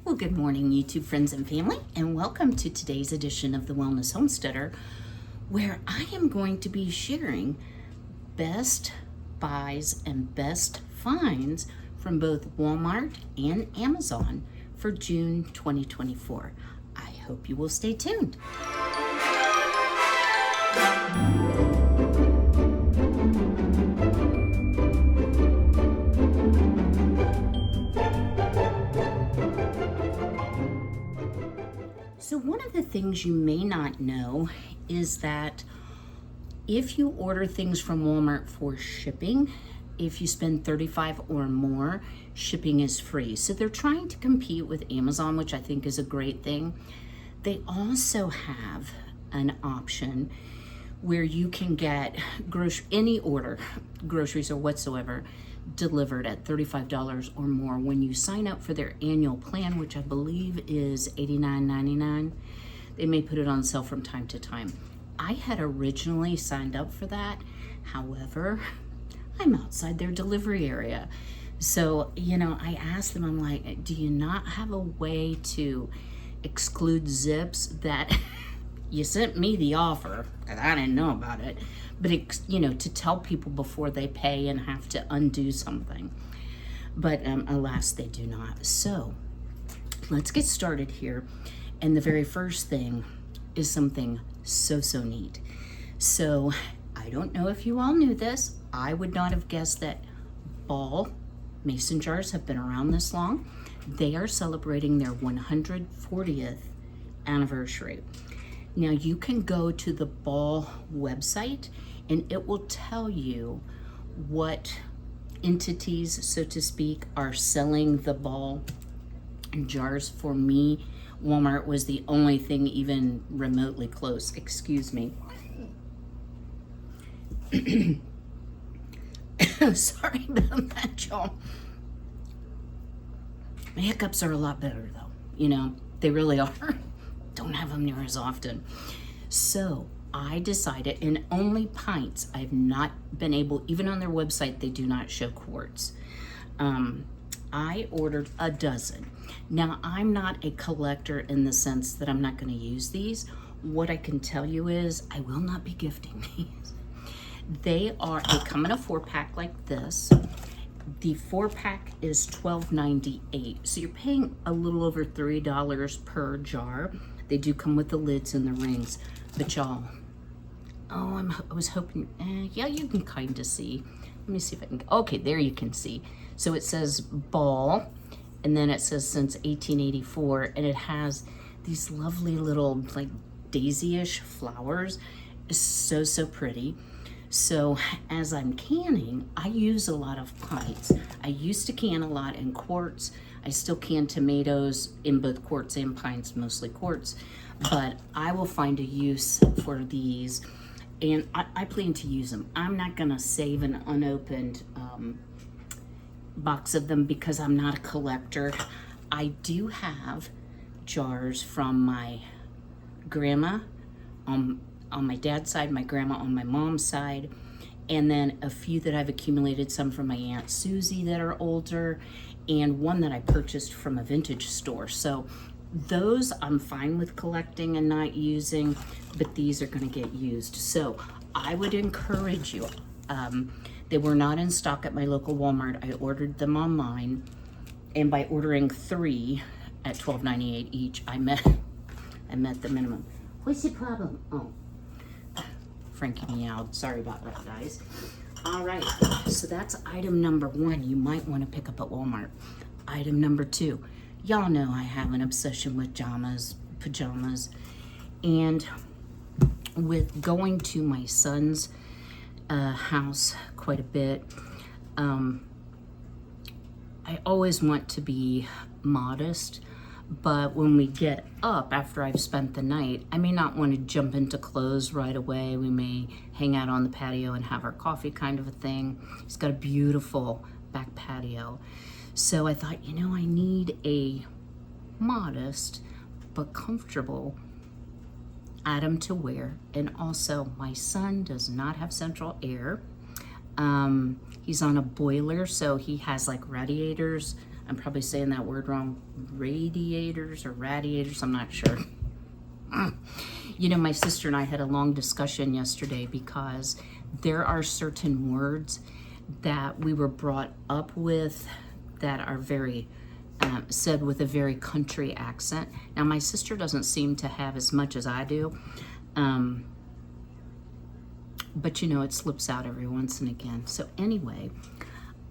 Well, good morning, YouTube friends and family, and welcome to today's edition of the Wellness Homesteader, where I am going to be sharing best buys and best finds from both Walmart and Amazon for June 2024. I hope you will stay tuned. So one of the things you may not know is that if you order things from Walmart for shipping, if you spend $35 or more, shipping is free. So they're trying to compete with Amazon, which I think is a great thing. They also have an option where you can get any order, groceries or whatsoever, delivered at $35 or more when you sign up for their annual plan, which I believe is $89.99. They may put it on sale from time to time. I had originally signed up for that. However, I'm outside their delivery area. So, I asked them, I'm like, do you not have a way to exclude zips that you sent me the offer and I didn't know about it, but to tell people before they pay and have to undo something. But alas, they do not. So let's get started here. And the very first thing is something so neat. So I don't know if you all knew this. I would not have guessed that Ball mason jars have been around this long. They are celebrating their 140th anniversary. Now you can go to the Ball website and it will tell you what entities, so to speak, are selling the Ball jars. For me, Walmart was the only thing even remotely close. Excuse me. Sorry about that, y'all. My hiccups are a lot better though. They really are. Don't have them near as often. So I decided, in only pints, I've not been able, even on their website, they do not show quarts. I ordered a dozen. Now, I'm not a collector in the sense that I'm not going to use these. What I can tell you is I will not be gifting these. They come in a 4-pack like this. The 4-pack is $12.98. So you're paying a little over $3 per jar. They do come with the lids and the rings. But y'all, I was hoping, yeah, you can kind of see. Let me see if I can, okay, there you can see. So it says Ball, and then it says since 1884, and it has these lovely little like daisy-ish flowers. It's so pretty. So as I'm canning, I use a lot of pints. I used to can a lot in quarts. I still can tomatoes in both quarts and pints, mostly quarts, but I will find a use for these, and I plan to use them. I'm not gonna save an unopened box of them because I'm not a collector. I do have jars from my grandma on my dad's side, my grandma on my mom's side, and then a few that I've accumulated, some from my Aunt Susie that are older, and one that I purchased from a vintage store. So those I'm fine with collecting and not using, but these are gonna get used. So I would encourage you, they were not in stock at my local Walmart. I ordered them online, and by ordering 3 at $12.98 each, I met the minimum. What's the problem? Oh, Frankie meowed. Sorry about that, guys. All right, so that's item number 1 you might want to pick up at Walmart. Item number 2, y'all know I have an obsession with pajamas, and with going to my son's house quite a bit, I always want to be modest. But when we get up after I've spent the night, I may not want to jump into clothes right away. We may hang out on the patio and have our coffee, kind of a thing. He's got a beautiful back patio. So I thought, I need a modest but comfortable item to wear. And also, my son does not have central air. He's on a boiler, so he has like radiators I'm probably saying that word wrong, radiators or radiators, I'm not sure. You know, my sister and I had a long discussion yesterday because there are certain words that we were brought up with that are very said with a very country accent. Now, my sister doesn't seem to have as much as I do, but you know, it slips out every once and again. So anyway,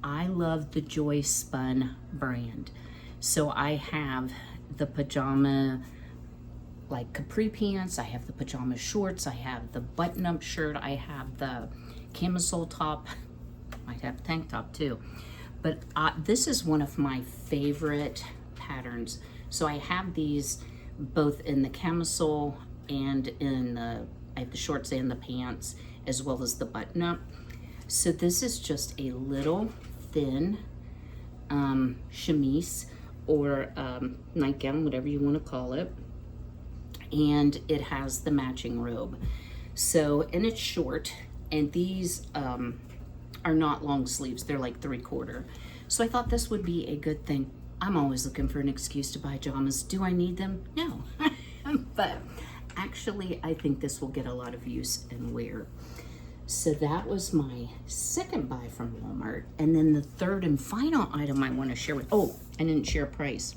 I love the Joy Spun brand. So I have the pajama like capri pants, I have the pajama shorts, I have the button-up shirt, I have the camisole top, might have a tank top too. But this is one of my favorite patterns. So I have these both in the camisole and in the, I have the shorts and the pants, as well as the button-up. So this is just a little thin chemise or nightgown, whatever you want to call it. And it has the matching robe. So, and it's short, and these are not long sleeves, they're like 3/4. So I thought this would be a good thing. I'm always looking for an excuse to buy pajamas. Do I need them? No. But actually, I think this will get a lot of use and wear. So that was my second buy from Walmart. And then the third and final item I want to share with, oh, I didn't share price.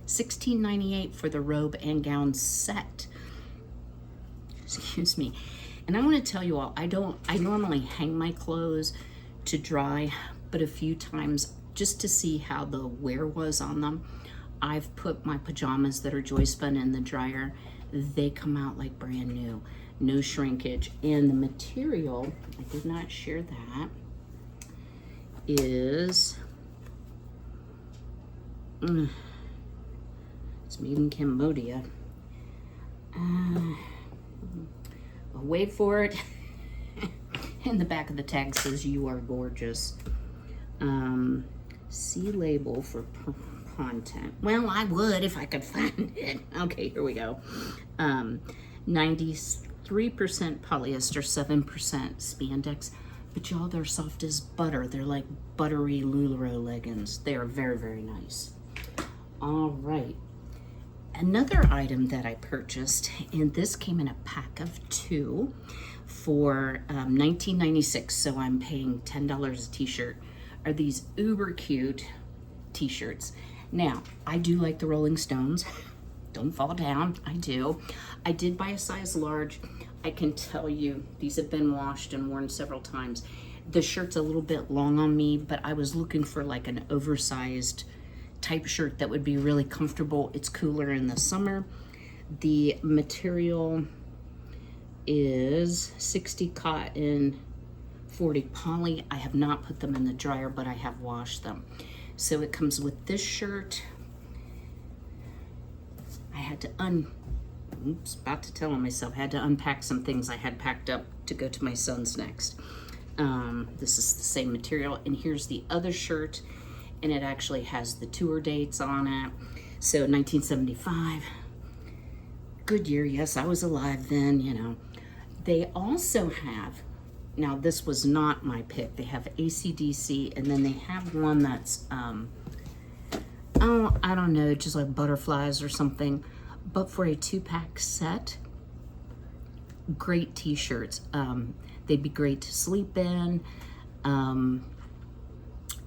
$16.98 for the robe and gown set. Excuse me. And I want to tell you all, I normally hang my clothes to dry, but a few times just to see how the wear was on them, I've put my pajamas that are Joy Spun in the dryer. They come out like brand new, no shrinkage. And the material, I did not share that, is it's made in Cambodia. I'll wait for it. In the back of the tag says "You are gorgeous." See label for content. Well, I would if I could find it. Okay, here we go. 93% polyester, 7% spandex. But y'all, they're soft as butter. They're like buttery LuLaRoe leggings. They are very, very nice. All right. Another item that I purchased, and this came in a pack of 2 for $19.96, so I'm paying $10 a t-shirt, are these uber cute t-shirts. Now, I do like the Rolling Stones. Don't fall down, I do. I did buy a size large. I can tell you, these have been washed and worn several times. The shirt's a little bit long on me, but I was looking for like an oversized type shirt that would be really comfortable. It's cooler in the summer. The material is 60 cotton, 40 poly. I have not put them in the dryer, but I have washed them. So it comes with this shirt. I had to about to tell on myself, I had to unpack some things I had packed up to go to my son's next. This is the same material, and here's the other shirt, and it actually has the tour dates on it. So 1975, good year. Yes, I was alive then, you know. They also have, now this was not my pick, they have AC/DC, and then they have one that's, oh, I don't know, just like butterflies or something. But for a 2-pack set, great t-shirts. They'd be great to sleep in.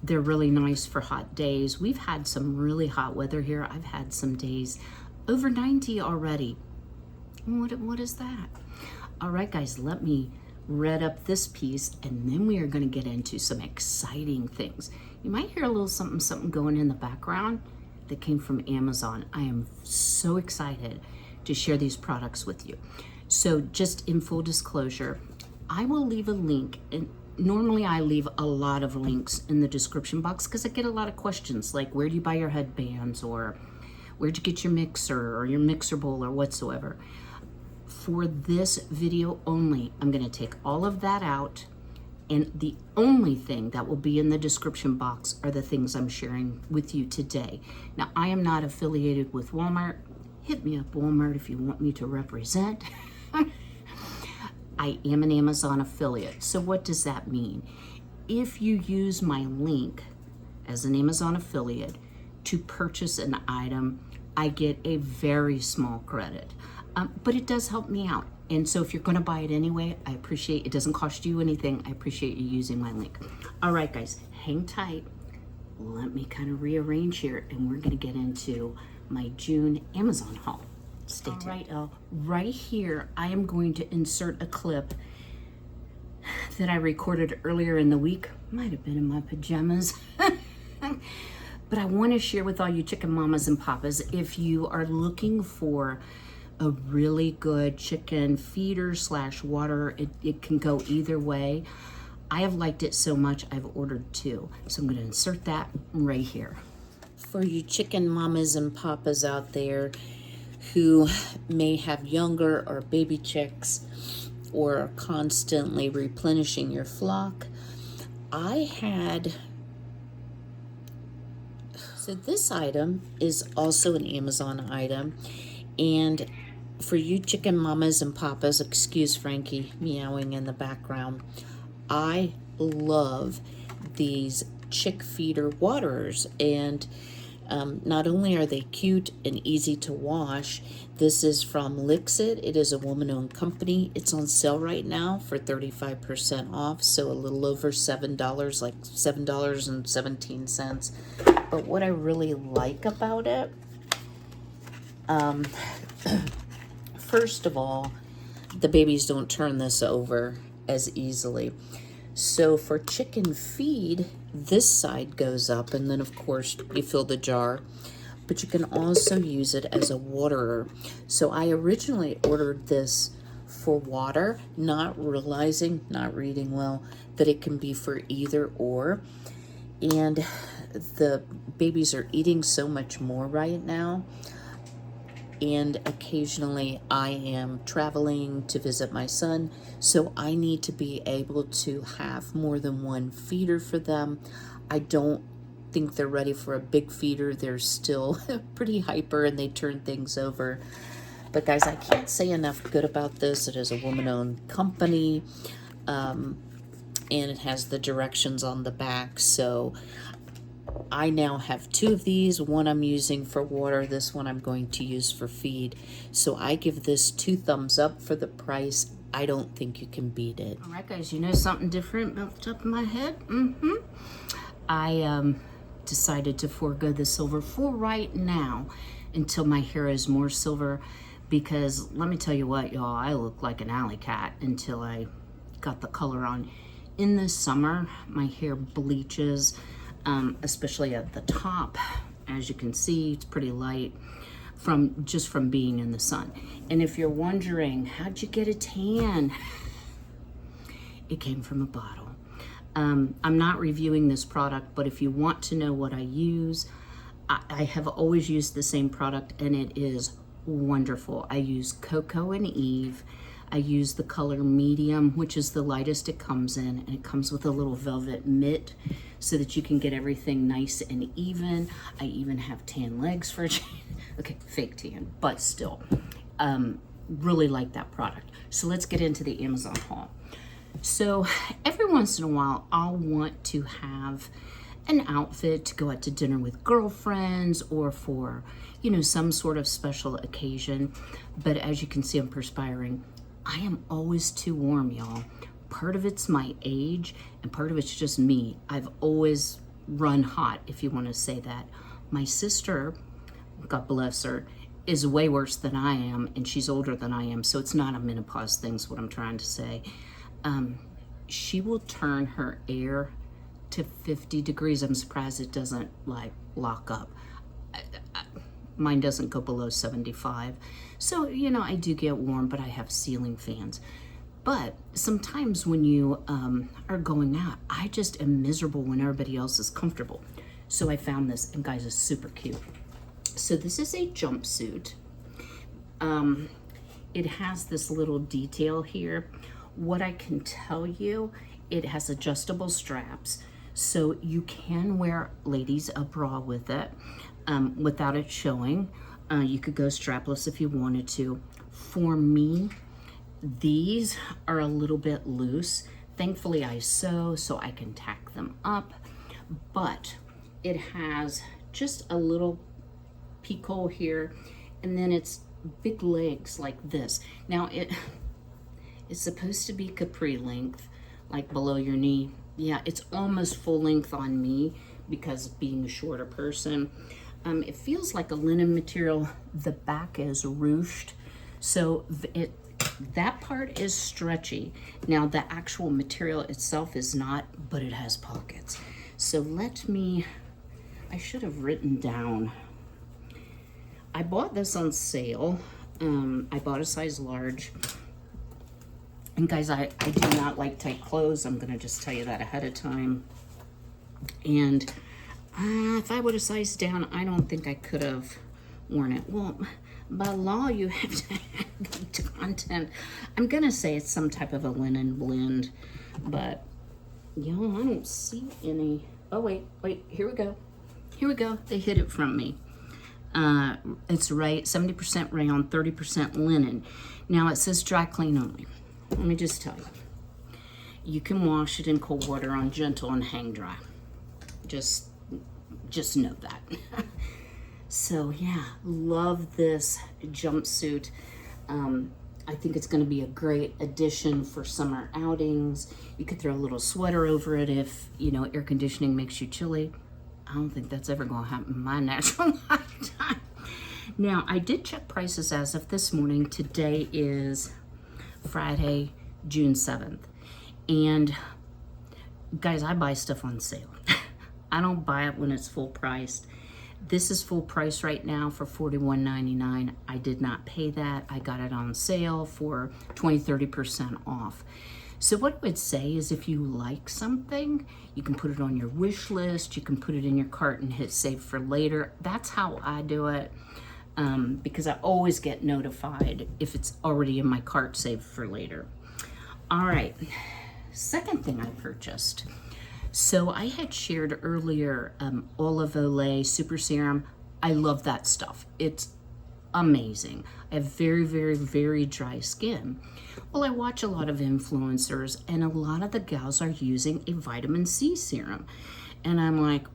They're really nice for hot days. We've had some really hot weather here. I've had some days over 90 already. What is that? All right, guys, let me read up this piece, and then we are going to get into some exciting things. You might hear a little something going in the background that came from Amazon. I am so excited to share these products with you. So just in full disclosure, I will leave a link, and normally I leave a lot of links in the description box because I get a lot of questions like, where do you buy your headbands, or where'd you get your mixer or your mixer bowl or whatsoever. For this video only, I'm going to take all of that out, and the only thing that will be in the description box are the things I'm sharing with you today. Now, I am not affiliated with Walmart. Hit me up, Walmart, if you want me to represent. I am an Amazon affiliate. So what does that mean? If you use my link as an Amazon affiliate to purchase an item, I get a very small credit. But it does help me out. And so if you're gonna buy it anyway, I appreciate it. Doesn't cost you anything. I appreciate you using my link. All right, guys, hang tight. Let me kind of rearrange here, and we're gonna get into my June Amazon haul. Stay tuned. All right, right here, I am going to insert a clip that I recorded earlier in the week. Might have been in my pajamas. But I want to share with all you chicken mamas and papas, if you are looking for a really good chicken feeder / water, it can go either way. I have liked it so much, I've ordered 2. So I'm going to insert that right here. For you chicken mamas and papas out there who may have younger or baby chicks or are constantly replenishing your flock, so this item is also an Amazon item, and for you chicken mamas and papas, excuse Frankie meowing in the background, I love these chick feeder waterers, and not only are they cute and easy to wash, this is from Lixit. It is a woman-owned company. It's on sale right now for 35% off, so a little over $7, like $7.17. But what I really like about it, first of all, the babies don't turn this over as easily. So for chicken feed, this side goes up, and then of course you fill the jar, but you can also use it as a waterer. So I originally ordered this for water, not reading well, that it can be for either or. And the babies are eating so much more right now. And occasionally I am traveling to visit my son, so I need to be able to have more than one feeder for them. I don't think they're ready for a big feeder. They're still pretty hyper and they turn things over. But guys, I can't say enough good about this. It is a woman-owned company, and it has the directions on the back. So I now have 2 of these. One I'm using for water. This one I'm going to use for feed. So I give this 2 thumbs up for the price. I don't think you can beat it. All right, guys, you know something different off the top of my head? I decided to forego the silver for right now until my hair is more silver, because let me tell you what, y'all, I look like an alley cat until I got the color on. In the summer, my hair bleaches, especially at the top. As you can see, it's pretty light from being in the sun. And if you're wondering, how'd you get a tan? It came from a bottle. I'm not reviewing this product, but if you want to know what I use, I have always used the same product, and it is wonderful. I use Cocoa and Eve. I use the color medium, which is the lightest it comes in, and it comes with a little velvet mitt so that you can get everything nice and even. I even have tan legs for a change. Okay, fake tan, but still. Really like that product. So let's get into the Amazon haul. So every once in a while, I'll want to have an outfit to go out to dinner with girlfriends or for, some sort of special occasion. But as you can see, I'm perspiring. I am always too warm, y'all. Part of it's my age, and part of it's just me. I've always run hot, if you want to say that. My sister, God bless her, is way worse than I am, and she's older than I am, so it's not a menopause thing, is what I'm trying to say. She will turn her air to 50 degrees. I'm surprised it doesn't lock up. Mine doesn't go below 75. So, I do get warm, but I have ceiling fans. But sometimes when you are going out, I just am miserable when everybody else is comfortable. So I found this, and guys, it's super cute. So this is a jumpsuit. It has this little detail here. What I can tell you, it has adjustable straps. So you can wear, ladies, a bra with it without it showing. You could go strapless if you wanted to. For me, these are a little bit loose. Thankfully, I sew so I can tack them up. But it has just a little peek hole here, and then it's big legs like this. Now it's supposed to be capri length, like below your knee. Yeah, it's almost full length on me because of being a shorter person. It feels like a linen material. The back is ruched, so that part is stretchy. Now the actual material itself is not, but it has pockets. So I should have written down. I bought this on sale. I bought a size large. And guys, I do not like tight clothes. I'm gonna just tell you that ahead of time. And if I would have sized down, I don't think I could have worn it. Well, by law, you have to have good content. I'm gonna say it's some type of a linen blend, but I don't see any. Oh, wait, here we go. Here we go, they hid it from me. It's right, 70% rayon, 30% linen. Now it says dry clean only. Let me just tell you. You can wash it in cold water on gentle and hang dry. Just know that. So yeah, love this jumpsuit. I think it's gonna be a great addition for summer outings. You could throw a little sweater over it if, air conditioning makes you chilly. I don't think that's ever gonna happen in my natural lifetime. Now, I did check prices as of this morning. Today is Friday, June 7th. And guys, I buy stuff on sale. I don't buy it when it's full priced. This is full price right now for $41.99. I did not pay that. I got it on sale for 20-30% off. So what I would say is if you like something, you can put it on your wish list, you can put it in your cart and hit save for later. That's how I do it, because I always get notified if it's already in my cart saved for later. All right, second thing I purchased. So I had shared earlier Olive Olay Super Serum. I love that stuff. It's amazing. I have very, very, very dry skin. Well, I watch a lot of influencers and a lot of the gals are using a vitamin C serum. And I'm like,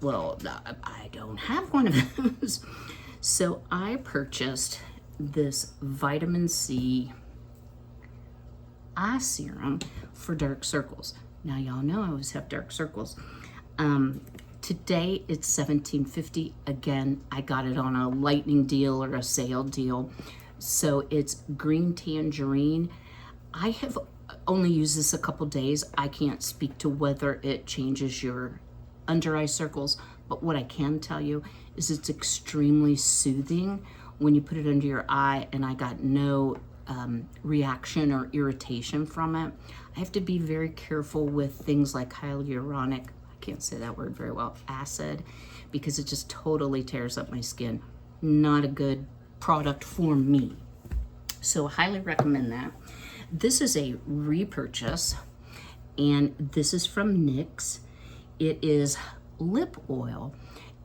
well, I don't have one of those. So I purchased this vitamin C eye serum for dark circles. Now y'all know I always have dark circles. Today it's $17.50. Again, I got it on a lightning deal or a sale deal. So it's green tangerine. I have only used this a couple days. I can't speak to whether it changes your under eye circles, but what I can tell you is it's extremely soothing when you put it under your eye, and I got no reaction or irritation from it. I have to be very careful with things like hyaluronic, I can't say that word very well, acid, because it just totally tears up my skin. Not a good product for me. So I highly recommend that. This is a repurchase, and this is from NYX. It is lip oil,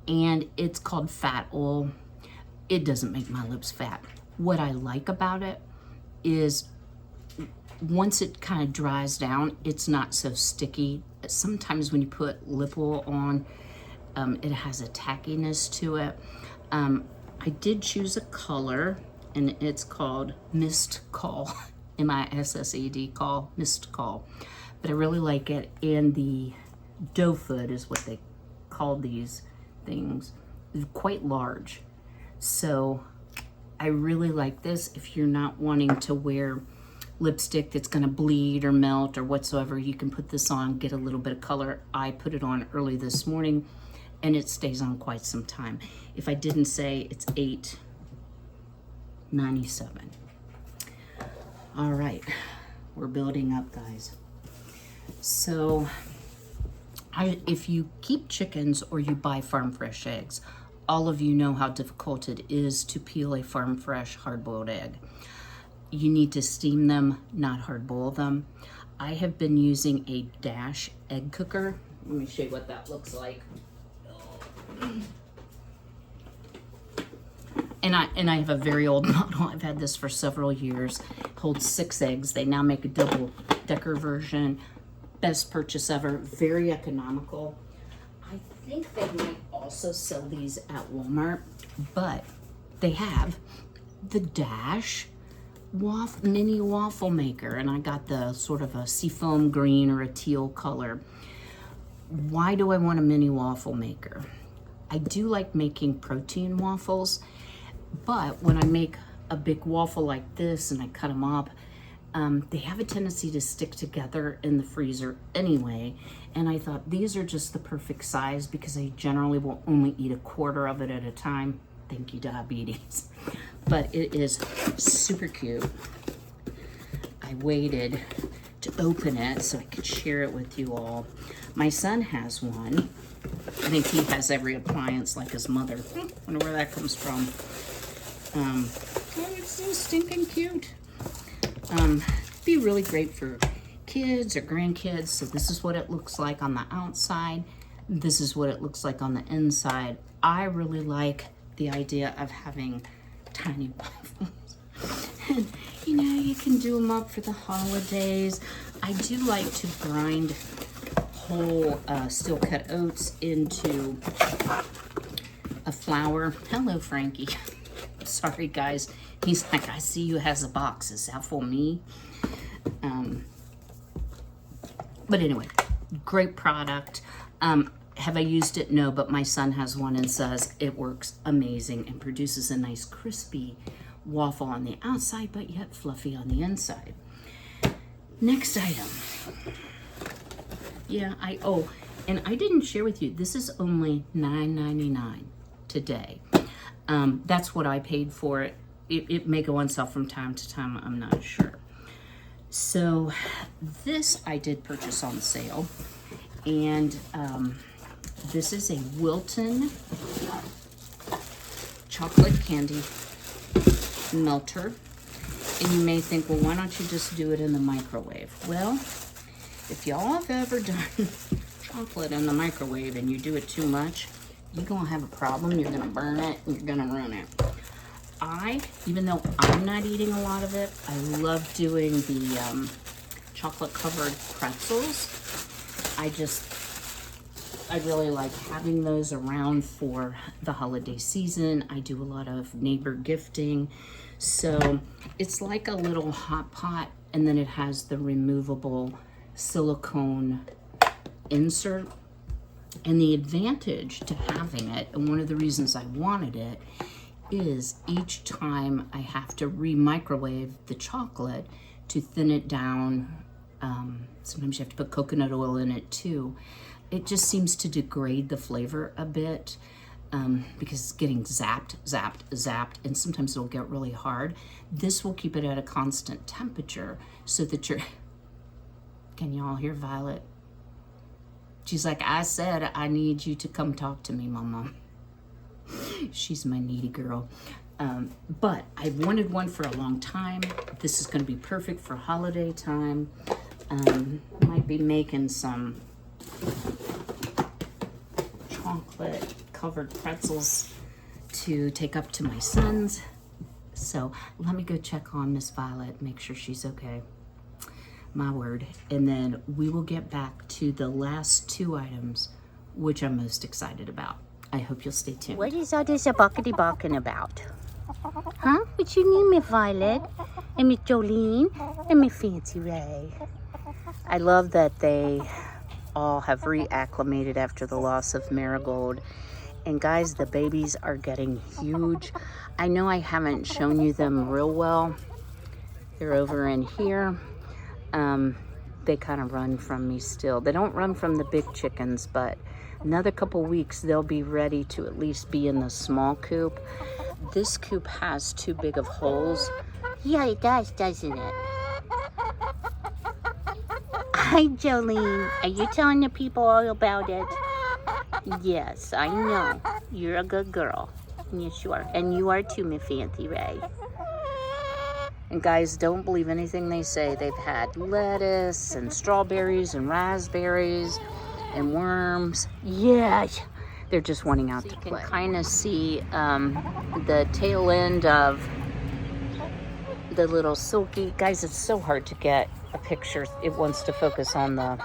and it's called fat oil. It doesn't make my lips fat. What I like about it is once it kind of dries down, it's not so sticky. Sometimes when you put lip oil on, it has a tackiness to it. I did choose a color, and it's called Mist Call, M-I-S-S-E-D, call, Mist Call. But I really like it, and the doe foot is what they call these things. It's quite large. So I really like this. If you're not wanting to wear lipstick that's gonna bleed or melt or whatsoever, you can put this on, get a little bit of color. I put it on early this morning, and it stays on quite some time. If I didn't say, it's $8.97. All right, we're building up, guys. So if you keep chickens or you buy farm fresh eggs, all of you know how difficult it is to peel a farm fresh hard-boiled egg. You need to steam them, not hard-boil them. I have been using a Dash egg cooker. Let me show you what that looks like. And I have a very old model. I've had this for several years. Holds 6 eggs. They now make a double-decker version. Best purchase ever. Very economical. I think think they might also sell these at Walmart, but they have the Dash mini waffle maker, and I got the sort of a seafoam green or a teal color. Why do I want a mini waffle maker? I do like making protein waffles, but when I make a big waffle like this and I cut them up, they have a tendency to stick together in the freezer anyway. And I thought these are just the perfect size because I generally will only eat a quarter of it at a time. Thank you, diabetes. But it is super cute. I waited to open it so I could share it with you all. My son has one. I think he has every appliance like his mother. Wonder where that comes from. Oh, it's so stinking cute. Be really great for kids or grandkids. So this is what it looks like on the outside. This is what it looks like on the inside. I really like the idea of having tiny waffles. And you know, you can do them up for the holidays. I do like to grind whole steel cut oats into a flour. Hello, Frankie. Sorry, guys. He's like, I see you has a box. Is that for me? But anyway, great product. Have I used it? No, but my son has one and says it works amazing and produces a nice crispy waffle on the outside, but yet fluffy on the inside. Next item. Yeah, and I didn't share with you, this is only $9.99 today. That's what I paid for it. It may go on sale from time to time, I'm not sure. So this I did purchase on sale, and this is a Wilton chocolate candy melter. And you may think, well, why don't you just do it in the microwave? Well, if y'all have ever done chocolate in the microwave and you do it too much, you're gonna have a problem. You're gonna burn it and you're gonna ruin it. Even though I'm not eating a lot of it, I love doing the chocolate covered pretzels. I really like having those around for the holiday season. I do a lot of neighbor gifting. So it's like a little hot pot, and then it has the removable silicone insert. And the advantage to having it, and one of the reasons I wanted it, is each time I have to re-microwave the chocolate to thin it down. Sometimes you have to put coconut oil in it too. It just seems to degrade the flavor a bit because it's getting zapped, and sometimes it'll get really hard. This will keep it at a constant temperature so that can y'all hear Violet? She's like, I said, I need you to come talk to me, Mama. She's my needy girl. But I wanted one for a long time. This is going to be perfect for holiday time. Might be making some chocolate covered pretzels to take up to my sons. So let me go check on Miss Violet, make sure she's okay. My word. And then we will get back to the last two items, which I'm most excited about. I hope you'll stay tuned. What is all this buckety barking about? Huh? What you need, Miss Violet? And Miss Jolene? And Miss Fancy Ray? I love that they all have reacclimated after the loss of Marigold. And guys, the babies are getting huge. I know I haven't shown you them real well. They're over in here. They kind of run from me still. They don't run from the big chickens, but another couple weeks they'll be ready to at least be in the small coop. This coop has too big of holes. Yeah, it does, doesn't it? Hi, Jolene. Are you telling the people all about it? Yes, I know. You're a good girl. Yes, you are. And you are too, Miss Fancy Ray. And guys, don't believe anything they say. They've had lettuce and strawberries and raspberries and worms. Yeah, they're just wanting out to play. You can kind of see the tail end of the little silky. Guys, it's so hard to get a picture. It wants to focus on the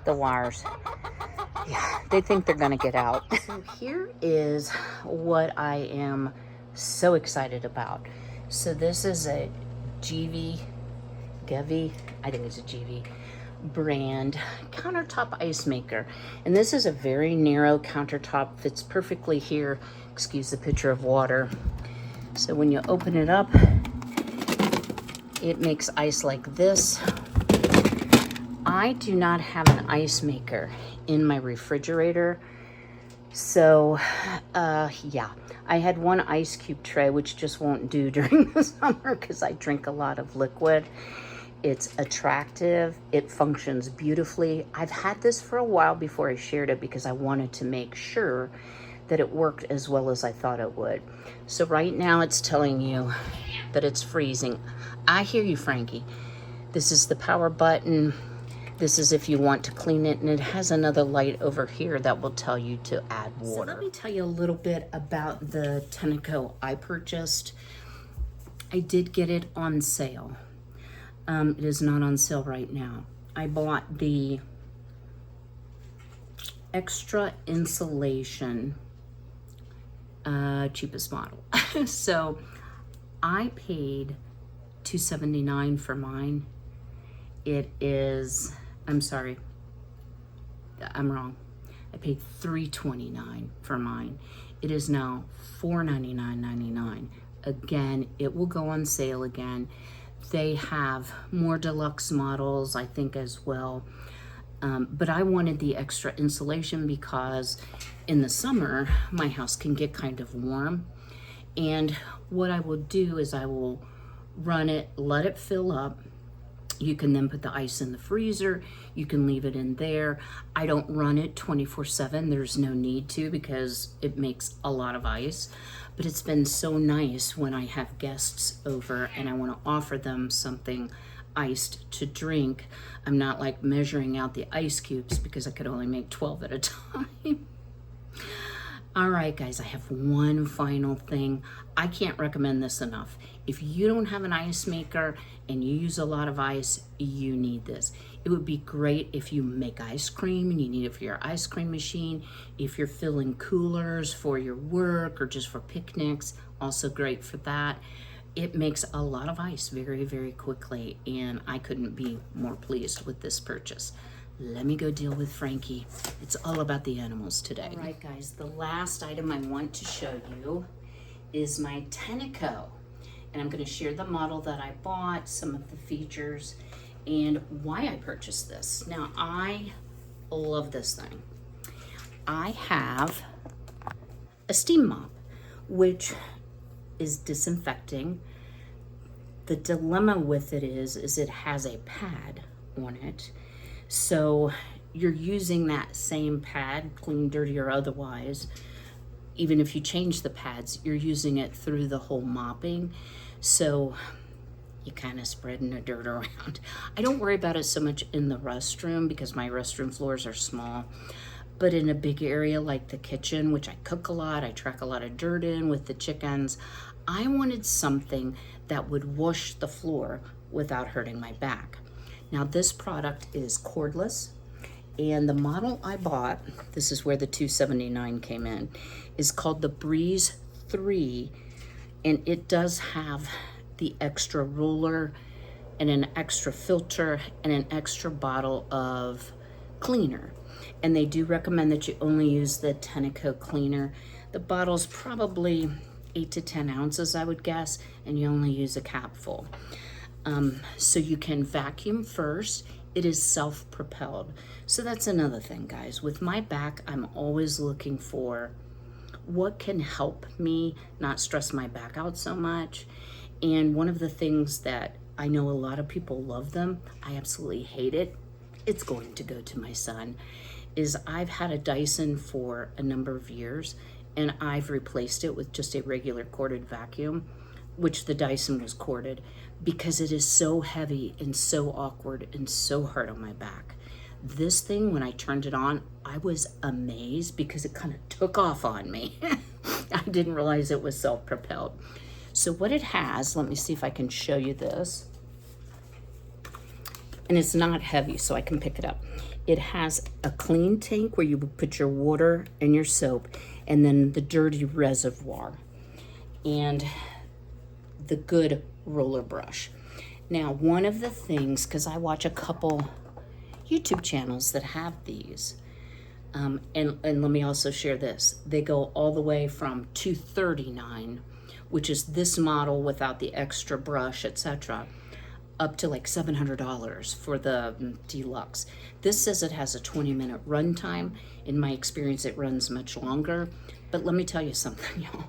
wires. Yeah, they think they're gonna get out. So here is what I am so excited about. So this is a Gevi, I think it's a Gevi brand countertop ice maker. And this is a very narrow countertop, fits perfectly here. Excuse the pitcher of water. So when you open it up, it makes ice like this. I do not have an ice maker in my refrigerator. So, yeah, I had one ice cube tray, which just won't do during the summer because I drink a lot of liquid. It's attractive. It functions beautifully. I've had this for a while before I shared it because I wanted to make sure that it worked as well as I thought it would. So right now it's telling you that it's freezing. I hear you, Frankie. This is the power button. This is if you want to clean it, and it has another light over here that will tell you to add water. So let me tell you a little bit about the Tenneco I purchased. I did get it on sale. It is not on sale right now. I bought the extra insulation cheapest model. So I paid $279 for mine. It is, I'm sorry, I'm wrong. I paid $329 for mine. It is now $499.99. Again, it will go on sale again. They have more deluxe models, I think, as well. But I wanted the extra insulation because in the summer, my house can get kind of warm. And what I will do is I will run it, let it fill up. You can then put the ice in the freezer. You can leave it in there. I don't run it 24/7. There's no need to because it makes a lot of ice. But it's been so nice when I have guests over and I want to offer them something iced to drink. I'm not like measuring out the ice cubes because I could only make 12 at a time. All right, guys, I have one final thing. I can't recommend this enough. If you don't have an ice maker and you use a lot of ice, you need this. It would be great if you make ice cream and you need it for your ice cream machine. If you're filling coolers for your work or just for picnics, also great for that. It makes a lot of ice very, very quickly, and I couldn't be more pleased with this purchase. Let me go deal with Frankie. It's all about the animals today. All right, guys, the last item I want to show you is my Tenneco. And I'm going to share the model that I bought, some of the features, and why I purchased this. Now, I love this thing. I have a steam mop, which is disinfecting. The dilemma with it is it has a pad on it. So you're using that same pad, clean, dirty, or otherwise. Even if you change the pads, you're using it through the whole mopping. So you kind of spreading the dirt around. I don't worry about it so much in the restroom because my restroom floors are small. But in a big area like the kitchen, which I cook a lot, I track a lot of dirt in with the chickens, I wanted something that would wash the floor without hurting my back. Now this product is cordless, and the model I bought, this is where the $279 came in, is called the Breeze 3, and it does have the extra roller and an extra filter and an extra bottle of cleaner. And they do recommend that you only use the Tenneco cleaner. The bottle's probably 8 to 10 ounces, I would guess, and you only use a capful. So you can vacuum first. It is self-propelled. So that's another thing, guys. With my back, I'm always looking for what can help me not stress my back out so much. And one of the things that I know a lot of people love them, I absolutely hate it. It's going to go to my son. Is I've had a Dyson for a number of years, and I've replaced it with just a regular corded vacuum, which the Dyson was corded, because it is so heavy and so awkward and so hard on my back. This thing, when I turned it on, I was amazed because it kind of took off on me. I didn't realize it was self-propelled. So what it has, let me see if I can show you this. and it's not heavy, so I can pick it up. It has a clean tank where you would put your water and your soap, and then the dirty reservoir, and the good roller brush. Now, one of the things, because I watch a couple YouTube channels that have these, and let me also share this. They go all the way from $239, which is this model without the extra brush, etc., up to like $700 for the deluxe. This says it has a 20-minute run time. In my experience, it runs much longer. But let me tell you something, y'all.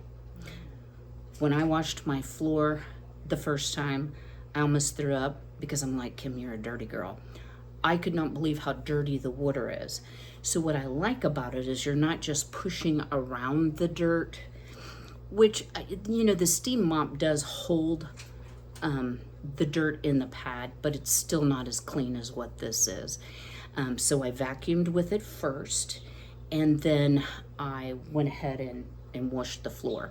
When I washed my floor the first time, I almost threw up because I'm like, Kym, you're a dirty girl. I could not believe how dirty the water is. So what I like about it is you're not just pushing around the dirt, which, you know, the steam mop does hold the dirt in the pad, but it's still not as clean as what this is. So I vacuumed with it first, and then I went ahead and washed the floor.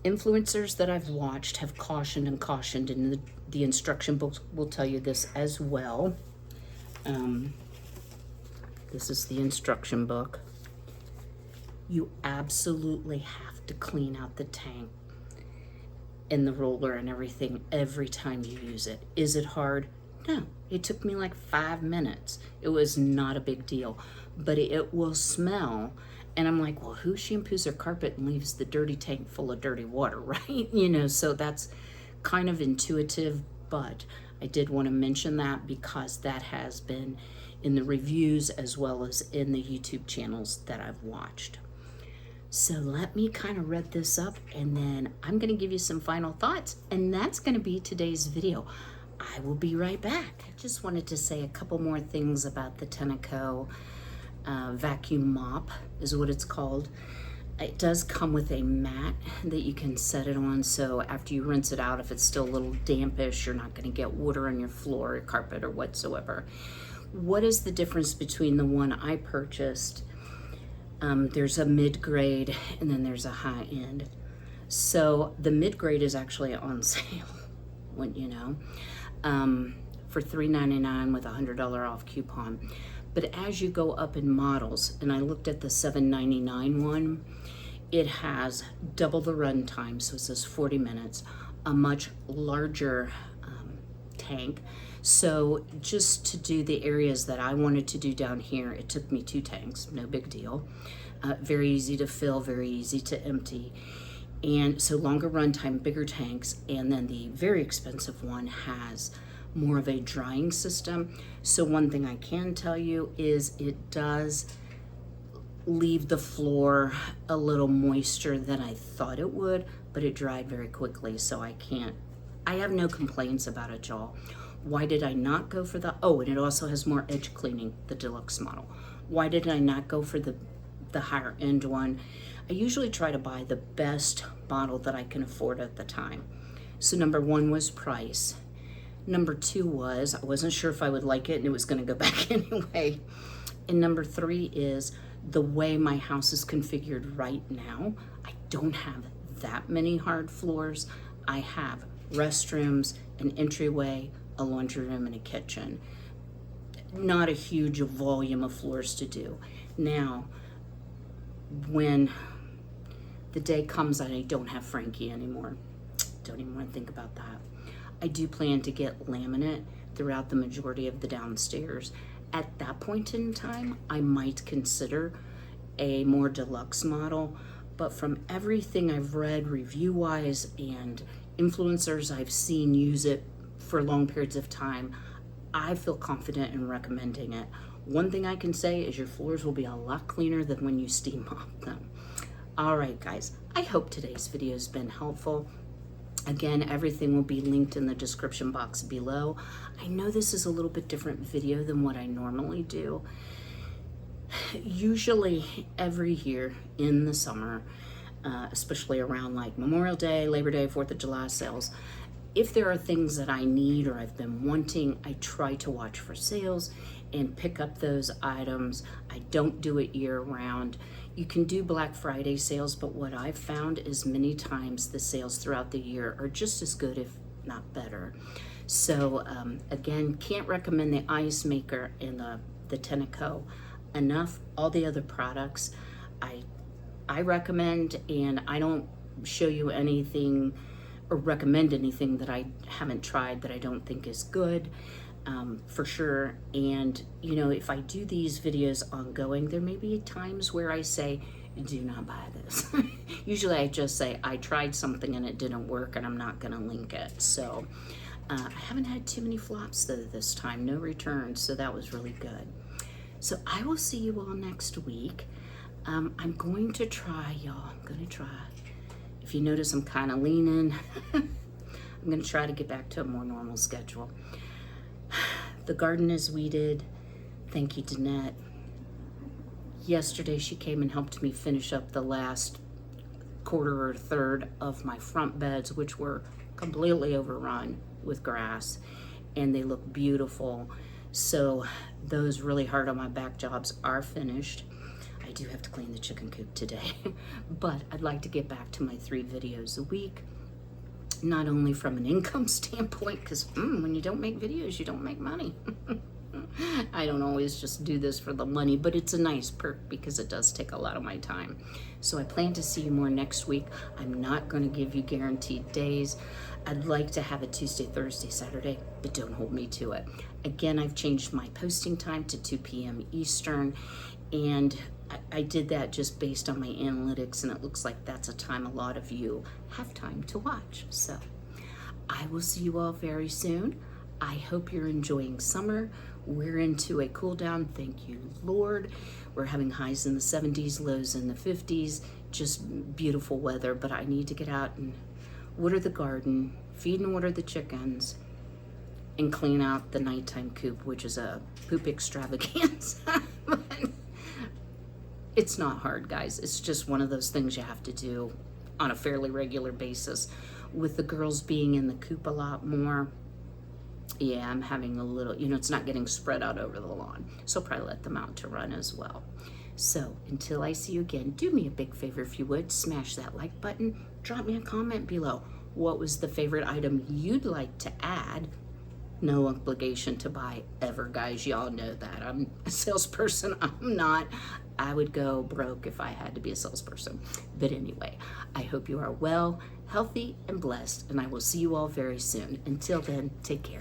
Influencers that I've watched have cautioned, and the instruction books will tell you this as well. This is the instruction book. You absolutely have to clean out the tank and the roller and everything every time you use it. Is it hard? No, it took me like 5 minutes. It was not a big deal, but it will smell. And I'm like, well, who shampoos their carpet and leaves the dirty tank full of dirty water, right? You know, so that's kind of intuitive, but I did want to mention that because that has been in the reviews as well as in the YouTube channels that I've watched. So let me kind of read this up, and then I'm going to give you some final thoughts, and that's going to be today's video. I will be right back. I just wanted to say a couple more things about the Tenneco vacuum mop is what it's called. It does come with a mat that you can set it on, so after you rinse it out, if it's still a little dampish, you're not going to get water on your floor or carpet or whatsoever. What is the difference between the one I purchased? There's a mid-grade and then there's a high-end. So the mid-grade is actually on sale, wouldn't you know, for $3.99 with a $100 off coupon. But as you go up in models, and I looked at the $7.99 one, it has double the run time, so it says 40 minutes, a much larger tank. So just to do the areas that I wanted to do down here, it took me 2 tanks, no big deal. Very easy to fill, very easy to empty. And so longer run time, bigger tanks, and then the very expensive one has more of a drying system. So one thing I can tell you is it does leave the floor a little moister than I thought it would, but it dried very quickly, so I have no complaints about it, y'all. Why did I not go for and it also has more edge cleaning, the deluxe model. Why did I not go for the higher end one? I usually try to buy the best model that I can afford at the time. So number 1 was price. Number 2 was I wasn't sure if I would like it and it was going to go back anyway. And number 3 is the way my house is configured right now. I don't have that many hard floors. I have restrooms, an entryway, a laundry room, and a kitchen. Not a huge volume of floors to do. Now, when the day comes that I don't have Frankie anymore, don't even want to think about that. I do plan to get laminate throughout the majority of the downstairs. At that point in time, I might consider a more deluxe model, but from everything I've read review-wise and influencers I've seen use it for long periods of time, I feel confident in recommending it. One thing I can say is your floors will be a lot cleaner than when you steam mop them. All right, guys, I hope today's video has been helpful. Again, everything will be linked in the description box below. I know this is a little bit different video than what I normally do. Usually every year in the summer, especially around like Memorial Day, Labor Day, 4th of July sales, if there are things that I need or I've been wanting, I try to watch for sales and pick up those items. I don't do it year round. You can do Black Friday sales, but what I've found is many times the sales throughout the year are just as good, not better. So again, can't recommend the ice maker and the Tenneco enough. All the other products I recommend, and I don't show you anything or recommend anything that I haven't tried that I don't think is good, for sure. And you know, if I do these videos ongoing, there may be times where I say, do not buy this. Usually I just say I tried something and it didn't work and I'm not gonna link it. So I haven't had too many flops though this time, no returns, so that was really good. So I will see you all next week. I'm going to try, y'all, I'm gonna try. If you notice I'm kind of leaning, I'm gonna try to get back to a more normal schedule. The garden is weeded. Thank you, Danette. Yesterday she came and helped me finish up the last quarter or third of my front beds, which were completely overrun with grass, and they look beautiful. So those really hard on my back jobs are finished. I do have to clean the chicken coop today, but I'd like to get back to my 3 videos a week, not only from an income standpoint, because when you don't make videos, you don't make money. I don't always just do this for the money, but it's a nice perk because it does take a lot of my time. So I plan to see you more next week. I'm not going to give you guaranteed days. I'd like to have a Tuesday, Thursday, Saturday, but don't hold me to it. Again, I've changed my posting time to 2 p.m. Eastern, and I did that just based on my analytics, and it looks like that's a time a lot of you have time to watch. So I will see you all very soon. I hope you're enjoying summer. We're into a cool down, thank you, Lord. We're having highs in the 70s, lows in the 50s, just beautiful weather, but I need to get out and water the garden, feed and water the chickens, and clean out the nighttime coop, which is a poop extravaganza. It's not hard, guys. It's just one of those things you have to do on a fairly regular basis. With the girls being in the coop a lot more, yeah, I'm having a little, you know, it's not getting spread out over the lawn. So I'll probably let them out to run as well. So until I see you again, do me a big favor if you would, smash that like button, drop me a comment below. What was the favorite item you'd like to add? No obligation to buy ever, guys. Y'all know that. I'm a salesperson. I'm not. I would go broke if I had to be a salesperson. But anyway, I hope you are well, healthy, and blessed, and I will see you all very soon. Until then, take care.